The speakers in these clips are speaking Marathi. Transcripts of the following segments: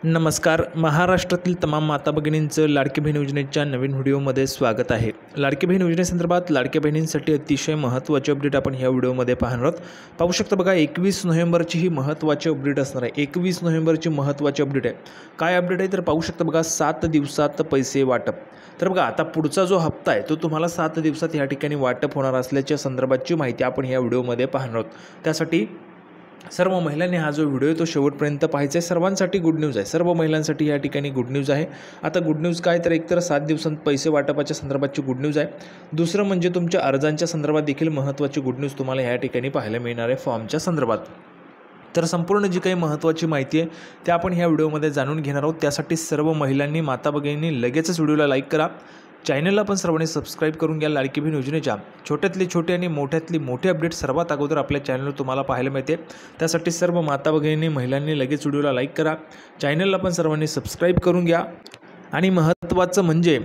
नमस्कार. महाराष्ट्रातील तमाम माता भगिनींचं लाडकी बहीण योजनेच्या नवीन व्हिडिओमध्ये स्वागत आहे. लाडकी बहीण योजनेसंदर्भात लाडक्या बहिणींसाठी अतिशय महत्त्वाचे अपडेट आपण ह्या व्हिडिओमध्ये पाहणार आहोत. पाहू शकता बघा, 21 नोव्हेंबरची ही महत्त्वाची अपडेट असणार आहे. 21 नोव्हेंबरची महत्त्वाची अपडेट आहे. काय अपडेट आहे तर पाहू शकता बघा, 7 दिवसात पैसे वाटप. तर बघा, आता पुढचा जो हप्ता आहे तो तुम्हाला 7 दिवसात या ठिकाणी वाटप होणार असल्याच्या संदर्भाची माहिती आपण ह्या व्हिडिओमध्ये पाहणार आहोत. त्यासाठी सर्व महिलांनी हा जो व्हिडिओ आहे तो शेवटपर्यंत पाहायचा आहे. सर्वांसाठी गुड न्यूज आहे, सर्व महिलांसाठी या ठिकाणी गुड न्यूज आहे. आता गुड न्यूज काय तर एकतर 7 दिवसांत पैसे वाटपाच्या संदर्भाची गुड न्यूज आहे. दुसरं म्हणजे तुमच्या अर्जांच्या संदर्भात देखील महत्त्वाची गुड न्यूज तुम्हाला या ठिकाणी पाहायला मिळणार आहे फॉर्मच्या संदर्भात. तर संपूर्ण जी काही महत्त्वाची माहिती आहे ते आपण ह्या व्हिडिओमध्ये जाणून घेणार आहोत. त्यासाठी सर्व महिलांनी, माता भगिनींनी लगेचच व्हिडिओला लाईक करा. चॅनलला पण सर्वांनी सबस्क्राईब करून घ्या. लाडकी बहीण योजनेच्या छोट्यातली छोटे आणि मोठ्यातली मोठे अपडेट सर्वात अगोदर आपल्या चॅनलवर तुम्हाला पाहायला मिळते. त्यासाठी सर्व माता भगिनींनी, महिलांनी लगेच व्हिडिओला लाईक करा. चॅनलला पण सर्वांनी सबस्क्राईब करून घ्या. आणि महत्त्वाचं म्हणजे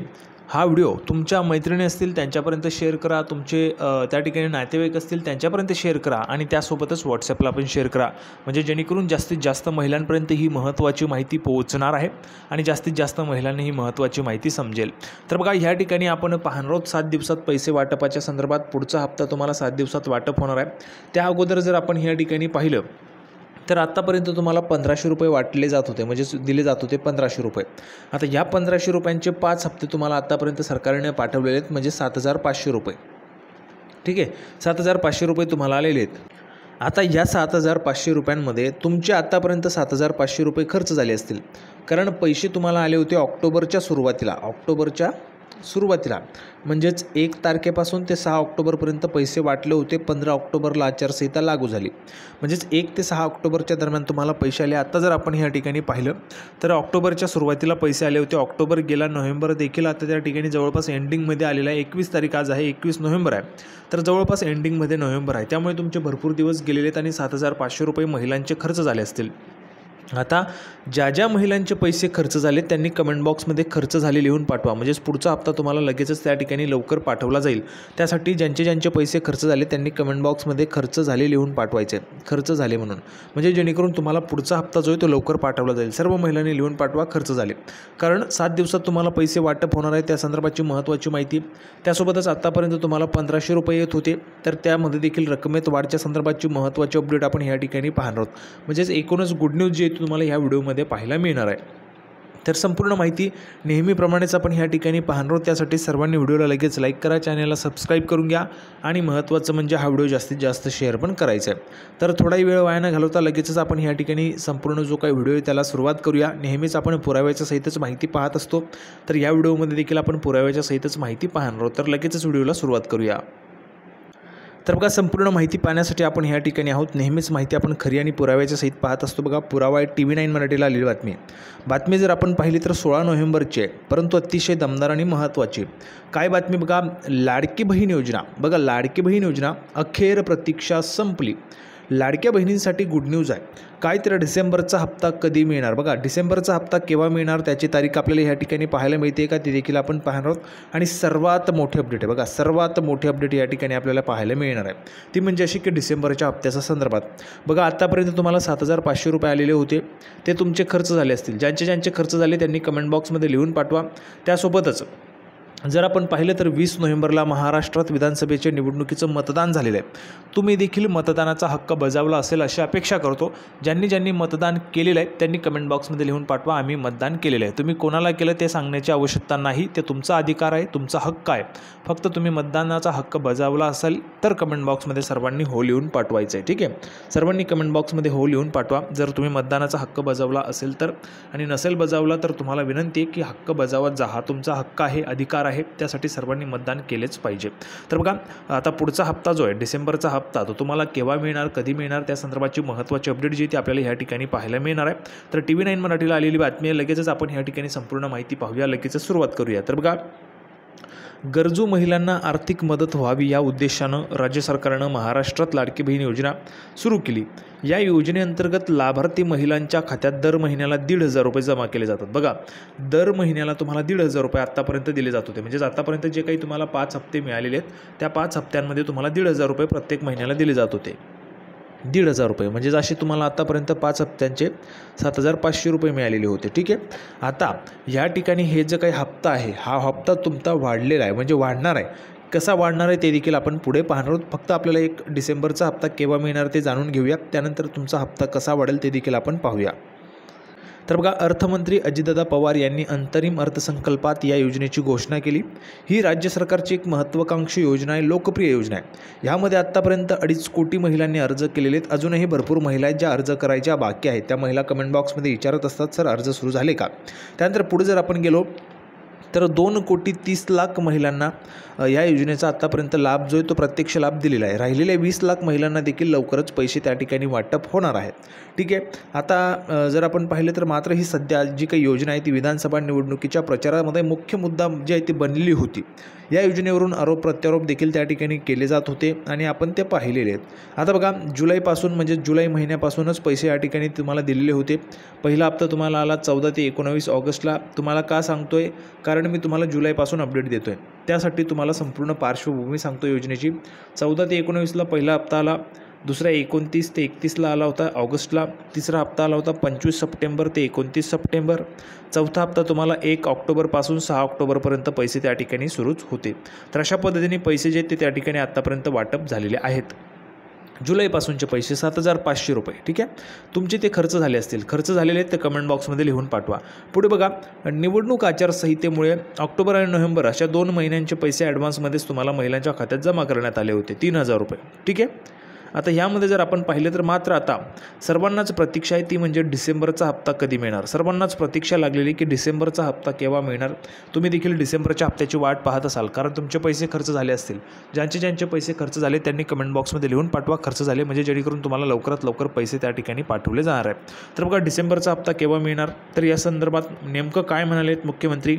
हा व्हिडिओ तुमच्या मैत्रिणी असतील त्यांच्यापर्यंत शेअर करा, तुमचे त्या ठिकाणी नातेवाईक असतील त्यांच्यापर्यंत शेअर करा आणि त्यासोबतच व्हॉट्सॲपला पण शेअर करा, म्हणजे जेणेकरून जास्तीत जास्त महिलांपर्यंत ही महत्त्वाची माहिती पोहोचणार आहे आणि जास्तीत जास्त महिलांना ही महत्त्वाची माहिती समजेल. तर बघा, ह्या ठिकाणी आपण पाहणार आहोत 7 दिवसात पैसे वाटपाच्या संदर्भात. पुढचा हप्ता तुम्हाला 7 दिवसात वाटप होणार आहे. त्या अगोदर जर आपण ह्या ठिकाणी पाहिलं तर आत्तापर्यंत तुम्हाला 1500 रुपये वाटले जात होते, म्हणजे दिले जात होते 1500 रुपये. आता या 1500 रुपयांचे 5 हप्ते तुम्हाला आत्तापर्यंत सरकारने पाठवलेले आहेत, म्हणजे 7500 रुपये. ठीक आहे, 7500 रुपये तुम्हाला आलेले आहेत. आता या 7500 रुपयांमध्ये तुमचे आत्तापर्यंत 7500 रुपये खर्च झाले असतील, कारण पैसे तुम्हाला आले होते ऑक्टोबरच्या सुरुवातीला म्हणजेच 1 तारखेपासून ते 6 ऑक्टोबरपर्यंत पैसे वाटले होते. 15 ऑक्टोबरला आचारसंहिता लागू झाली, म्हणजेच 1 ते 6 ऑक्टोबरच्या दरम्यान तुम्हाला पैसे आले. आता जर आपण ह्या ठिकाणी पाहिलं तर ऑक्टोबरच्या सुरुवातीला पैसे आले होते. ऑक्टोबर गेला, नोव्हेंबर देखील आता त्या ठिकाणी जवळपास एंडिंगमध्ये आलेला आहे. 21 तारीख आज आहे, 21 नोव्हेंबर आहे, तर जवळपास एंडिंगमध्ये नोव्हेंबर आहे. त्यामुळे तुमचे भरपूर दिवस गेलेले आहेत आणि 7500 रुपये महिलांचे खर्च झाले असतील. आता ज्या महिलांचे पैसे खर्च झाले त्यांनी कमेंट बॉक्समध्ये खर्च झाले लिहून पाठवा, म्हणजेच पुढचा हप्ता तुम्हाला लगेचच त्या ठिकाणी लवकर पाठवला जाईल. त्यासाठी ज्यांचे पैसे खर्च झाले त्यांनी कमेंट बॉक्समध्ये खर्च झाले लिहून पाठवायचे, खर्च झाले म्हणून, म्हणजे जेणेकरून तुम्हाला पुढचा हप्ता जो आहे तो लवकर पाठवला जाईल. सर्व महिलांनी लिहून पाठवा खर्च झाले, कारण 7 दिवसात तुम्हाला पैसे वाटप होणार आहे. त्या संदर्भाची महत्त्वाची माहिती. त्यासोबतच आत्तापर्यंत तुम्हाला 1500 रुपये येत होते, तर त्यामध्ये देखील रकमेत वाढच्या संदर्भाची महत्त्वाची अपडेट आपण ह्या ठिकाणी पाहणार आहोत. म्हणजेच एकूणच गुड न्यूज जी आहे तुम्हाला ह्या व्हिडिओमध्ये पाहायला मिळणार आहे. तर संपूर्ण माहिती नेहमीप्रमाणेच आपण ह्या ठिकाणी पाहणार आहोत. त्यासाठी सर्वांनी व्हिडिओला लगेच लाईक करा, चॅनलला सबस्क्राईब करून घ्या आणि महत्त्वाचं म्हणजे हा व्हिडिओ जास्तीत जास्त शेअर पण करायचा आहे. तर थोडाही वेळ वाया न घालवता लगेचच आपण ह्या ठिकाणी संपूर्ण जो काही व्हिडिओ आहे त्याला सुरुवात करूया. नेहमीच आपण पुराव्याच्या सहितच माहिती पाहत असतो, तर या व्हिडिओमध्ये देखील आपण पुराव्याच्या सहितच माहिती पाहणार आहोत. तर लगेचच व्हिडिओला सुरुवात करूया. तर बघा, संपूर्ण माहिती पाहण्यासाठी आपण ह्या ठिकाणी आहोत. नेहमीच माहिती आपण खरी आणि पुराव्याच्या सहित पाहत असतो. बघा, पुरावा आहे TV9 मराठीला आलेली बातमी जर आपण पाहिली तर 16 नोव्हेंबरची आहे, परंतु अतिशय दमदार आणि महत्त्वाची. काय बातमी बघा, लाडकी बहीण योजना. बघा, लाडकी बहीण योजना अखेर प्रतीक्षा संपली. लाडक्या बहिणींसाठी गुड न्यूज आहे. काय तर डिसेंबरचा हप्ता कधी मिळणार. बघा, डिसेंबरचा हप्ता केव्हा मिळणार त्याची तारीख आपल्याला ह्या ठिकाणी पाहायला मिळते का ते देखील आपण पाहणार आहोत. आणि सर्वात मोठी अपडेट आहे बघा, सर्वात मोठी अपडेट या ठिकाणी आपल्याला पाहायला मिळणार आहे, ती म्हणजे अशी की डिसेंबरच्या हप्त्याच्या संदर्भात. बघा, आत्तापर्यंत तुम्हाला 7500 रुपये आलेले होते, ते तुमचे खर्च झाले असतील. ज्यांचे खर्च झाले त्यांनी कमेंट बॉक्समध्ये लिहून पाठवा. त्यासोबतच जर आपण पाहिलं तर 20 नोव्हेंबरला महाराष्ट्रात विधानसभेच्या निवडणुकीचं मतदान झालेलं आहे. तुम्ही देखील मतदानाचा हक्क बजावला असेल अशी अपेक्षा करतो. ज्यांनी मतदान केलेलं आहे त्यांनी कमेंट बॉक्समध्ये लिहून पाठवा, आम्ही मतदान केलेलं आहे. तुम्ही कोणाला केलं ते सांगण्याची आवश्यकता नाही, ते तुमचा अधिकार आहे, तुमचा हक्क आहे. फक्त तुम्ही मतदानाचा हक्क बजावला असेल तर कमेंट बॉक्समध्ये सर्वांनी हो लिहून पाठवायचं आहे. ठीक आहे, सर्वांनी कमेंट बॉक्समध्ये हो लिहून पाठवा जर तुम्ही मतदानाचा हक्क बजावला असेल तर. आणि नसेल बजावला तर तुम्हाला विनंती आहे की हक्क बजावत जा, हा तुमचा हक्क आहे, अधिकार आहे, त्यासाठी सर्वांनी मतदान केलेच पाहिजे. तर बघा, आता पुढचा हप्ता जो आहे डिसेंबरचा हप्ता तो तुम्हाला केव्हा मिळणार, कधी मिळणार, त्या संदर्भाची महत्त्वाची अपडेट जी ती आपल्याला ह्या ठिकाणी पाहायला मिळणार आहे. तर TV9 मराठीला आलेली बातमी आहे. लगेचच आपण ह्या ठिकाणी संपूर्ण माहिती पाहूया, लगेचच सुरुवात करूया. तर बघा, गरजू महिलांना आर्थिक मदत व्हावी या उद्देशानं राज्य सरकारनं महाराष्ट्रात लाडकी बहीण योजना सुरू केली. या योजनेअंतर्गत लाभार्थी महिलांच्या खात्यात दर महिन्याला 1500 रुपये जमा केले जातात. बघा, दर महिन्याला तुम्हाला 1500 रुपये आत्तापर्यंत दिले जात होते, म्हणजेच आत्तापर्यंत जे काही तुम्हाला 5 हप्ते मिळालेले आहेत त्या 5 हप्त्यांमध्ये तुम्हाला 1500 रुपये प्रत्येक महिन्याला दिले जात होते. 1,500 रुपये, म्हणजे असे तुम्हाला आतापर्यंत 5 हप्त्यांचे 7,500 रुपये मिळालेले होते. ठीक आहे. आता या ठिकाणी हे जे काही हप्ता आहे, हा हप्ता तुमचा वाढलेला आहे, म्हणजे वाढणार आहे. कसा वाढणार आहे ते देखील आपण पुढे पाहणार आहोत. फक्त आपल्याला एक डिसेंबरचा हप्ता केव्हा मिळणार ते जाणून घेऊया, त्यानंतर तुमचा हप्ता कसा वाढेल ते देखील आपण पाहूया. तर बघा, अर्थमंत्री अजितदादा पवार यांनी अंतरिम अर्थसंकल्पात या योजनेची घोषणा केली. ही राज्य सरकारची एक महत्त्वाकांक्षी योजना आहे, लोकप्रिय योजना आहे. यामध्ये आत्तापर्यंत 2.5 कोटी महिलांनी अर्ज केलेले आहेत. अजूनही भरपूर महिला आहेत ज्या अर्ज करायच्या बाकी आहेत. त्या महिला कमेंट बॉक्समध्ये विचारत असतात, सर अर्ज सुरू झाले का. त्यानंतर पुढे जर आपण गेलो तर 2,30,00,000 महिलांना या योजनेचा आत्तापर्यंत लाभ जो आहे तो प्रत्यक्ष लाभ दिलेला आहे. राहिलेल्या 20,00,000 महिलांना देखील लवकरच पैसे त्या ठिकाणी वाटप होणार आहेत. ठीक आहे. आता जर आपण पाहिलं तर मात्र ही सध्या जी काही योजना आहे ती विधानसभा निवडणुकीच्या प्रचारामध्ये मुख्य मुद्दा जी आहे ती बनलेली होती. या योजनेवरून आरोप प्रत्यारोप देखील त्या ठिकाणी केले जात होते आणि आपण ते पाहिलेले आहेत. आता बघा, जुलैपासून म्हणजे जुलै महिन्यापासूनच पैसे या ठिकाणी तुम्हाला दिलेले होते. पहिला हप्ता तुम्हाला आला 14 ते 19 ऑगस्टला. तुम्हाला का सांगतोय, कारण मी तुम्हाला जुलैपासून अपडेट देतोय, त्यासाठी तुम्हाला संपूर्ण पार्श्वभूमी सांगतो योजनेची. 14 ते 19ला पहिला हप्ता आला, दुसरा 29 ते 31ला आला होता ऑगस्टला, तिसरा हप्ता आला होता 25 सप्टेंबर ते 29 सप्टेंबर, चौथा हप्ता तुम्हाला 1 ऑक्टोबरपासून 6 ऑक्टोबरपर्यंत पैसे त्या ठिकाणी सुरूच होते. तर अशा पद्धतीने पैसे जे ते त्या ठिकाणी आत्तापर्यंत वाटप झालेले आहेत. जुलैपासूनचे पैसे 7,500 रुपये. ठीक आहे. तुमचे ते खर्च झाले असतील, खर्च झालेले आहेत ते कमेंट बॉक्समध्ये लिहून पाठवा. पुढे बघा, निवडणूक आचारसंहितेमुळे ऑक्टोबर आणि नोव्हेंबर अशा 2 महिन्यांचे पैसे ॲडव्हान्समध्येच तुम्हाला महिलांच्या खात्यात जमा करण्यात आले होते, 3,000 रुपये. ठीक आहे. आता ह्यामध्ये जर आपण पाहिलं तर मात्र आता सर्वांनाच प्रतीक्षा आहे ती म्हणजे डिसेंबरचा हप्ता कधी मिळणार. सर्वांनाच प्रतीक्षा लागलेली की डिसेंबरचा हप्ता केव्हा मिळणार. तुम्ही देखील डिसेंबरच्या हप्त्याची वाट पाहत असाल, कारण तुमचे पैसे खर्च झाले असतील. ज्यांचे पैसे खर्च झाले त्यांनी कमेंट बॉक्समध्ये लिहून पाठवा खर्च झाले, म्हणजे जेणेकरून तुम्हाला लवकरात लवकर पैसे त्या ठिकाणी पाठवले जाणार आहे. तर बघा, डिसेंबरचा हप्ता केव्हा मिळणार, तर या संदर्भात नेमकं काय म्हणालेत मुख्यमंत्री.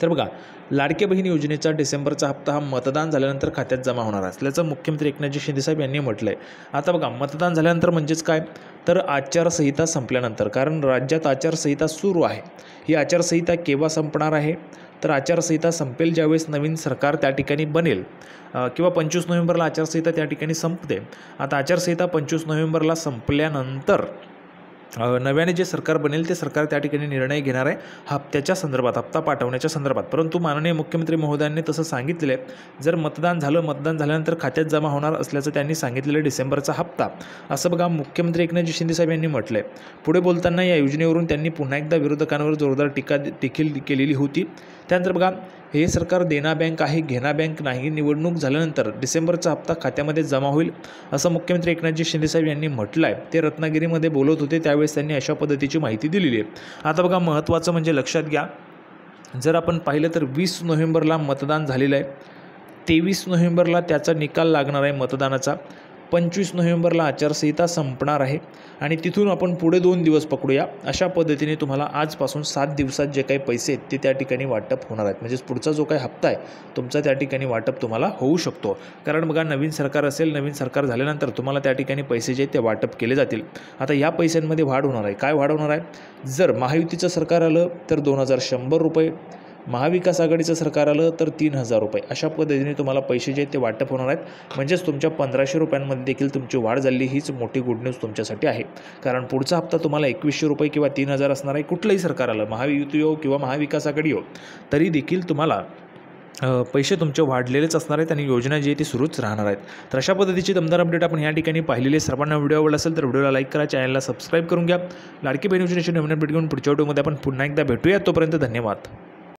तर बघा, लाडक्या बहीण योजनेचा डिसेंबरचा हप्ता हा मतदान झाल्यानंतर खात्यात जमा होणार असल्याचं मुख्यमंत्री एकनाथजी शिंदेसाहेब यांनी म्हटलं आहे. आता बघा, मतदान झाल्यानंतर म्हणजेच काय, तर आचारसंहिता संपल्यानंतर, कारण राज्यात आचारसंहिता सुरू आहे. ही आचारसंहिता केव्हा संपणार आहे, तर आचारसंहिता संपेल ज्यावेळेस नवीन सरकार त्या ठिकाणी बनेल किंवा 25 नोव्हेंबरला आचारसंहिता त्या ठिकाणी संपते. आता आचारसंहिता 25 नोव्हेंबरला संपल्यानंतर नव्याने जे सरकार बनेल ते सरकार त्या ठिकाणी निर्णय घेणार आहे हप्त्याच्या संदर्भात, हप्ता पाठवण्याच्या संदर्भात. परंतु माननीय मुख्यमंत्री महोदयांनी तसं सांगितलेलं आहे, जर मतदान झाल्यानंतर खात्यात जमा होणार असल्याचं त्यांनी सांगितलेलं डिसेंबरचा हप्ता, असं बघा मुख्यमंत्री एकनाथजी शिंदेसाहेब यांनी म्हटलं आहे. पुढे बोलताना या योजनेवरून त्यांनी पुन्हा एकदा विरोधकांवर जोरदार टीका देखील केलेली होती. त्यानंतर बघा, हे सरकार देना बँक आहे, घेना बँक नाही. निवडणूक झाल्यानंतर डिसेंबरचा हप्ता खात्यामध्ये जमा होईल असं मुख्यमंत्री एकनाथजी शिंदेसाहेब यांनी म्हटलं आहे. ते रत्नागिरीमध्ये बोलत होते त्यावेळेस त्यांनी अशा पद्धतीची माहिती दिलेली आहे. आता बघा, महत्त्वाचं म्हणजे लक्षात घ्या, जर आपण पाहिलं तर 20 नोव्हेंबरला मतदान झालेलं आहे, 23 नोव्हेंबरला त्याचा निकाल लागणार आहे मतदानाचा, 25 नोव्हेंबरला आचारसंहिता संपणार आहे आणि तिथून आपण पुढे 2 दिवस पकडूया. अशा पद्धतीने तुम्हाला आजपासून 7 दिवसात जे काही पैसे आहेत ते त्या ठिकाणी वाटप होणार आहेत. म्हणजेच पुढचा जो काही हप्ता आहे तुमचा त्या ठिकाणी वाटप तुम्हाला होऊ शकतो. कारण बघा, नवीन सरकार असेल, नवीन सरकार झाल्यानंतर तुम्हाला त्या ठिकाणी पैसे जे आहेत ते वाटप केले जातील. आता या पैशांमध्ये वाढ होणार आहे. काय वाढ होणार आहे, जर महायुतीचं सरकार आलं तर 2,100 रुपये, महाविकास आघाडीचं सरकार आलं तर 3,000 रुपये. अशा पद्धतीने तुम्हाला पैसे जे आहेत ते वाटप होणार आहेत. म्हणजेच तुमच्या 1,500 रुपयांमध्ये देखील तुमची वाढ झाली. हीच मोठी गुड न्यूज तुमच्यासाठी आहे. कारण पुढचा हप्ता तुम्हाला 2,100 रुपये किंवा 3,000 असणार आहे. कुठलंही सरकार आलं, महायुती हो किंवा महाविकास आघाडी हो, तरी देखील तुम्हाला पैसे तुमचे वाढलेलेच असणार आहेत आणि योजना जी आहे ती सुरूच राहणार आहेत. तर अशा पद्धतीची दमदार अपडेट आपण या ठिकाणी पाहिलेली. सर्वांना व्हिडिओ आवडला असेल तर व्हिडिओला लाईक करा, चॅनलला सबस्क्राईब करून घ्या. लाडकी बहीण योजनेची नवीन अपडेट घेऊन पुढच्या व्हिडिओमध्ये आपण पुन्हा एकदा भेटूया. तोपर्यंत धन्यवाद.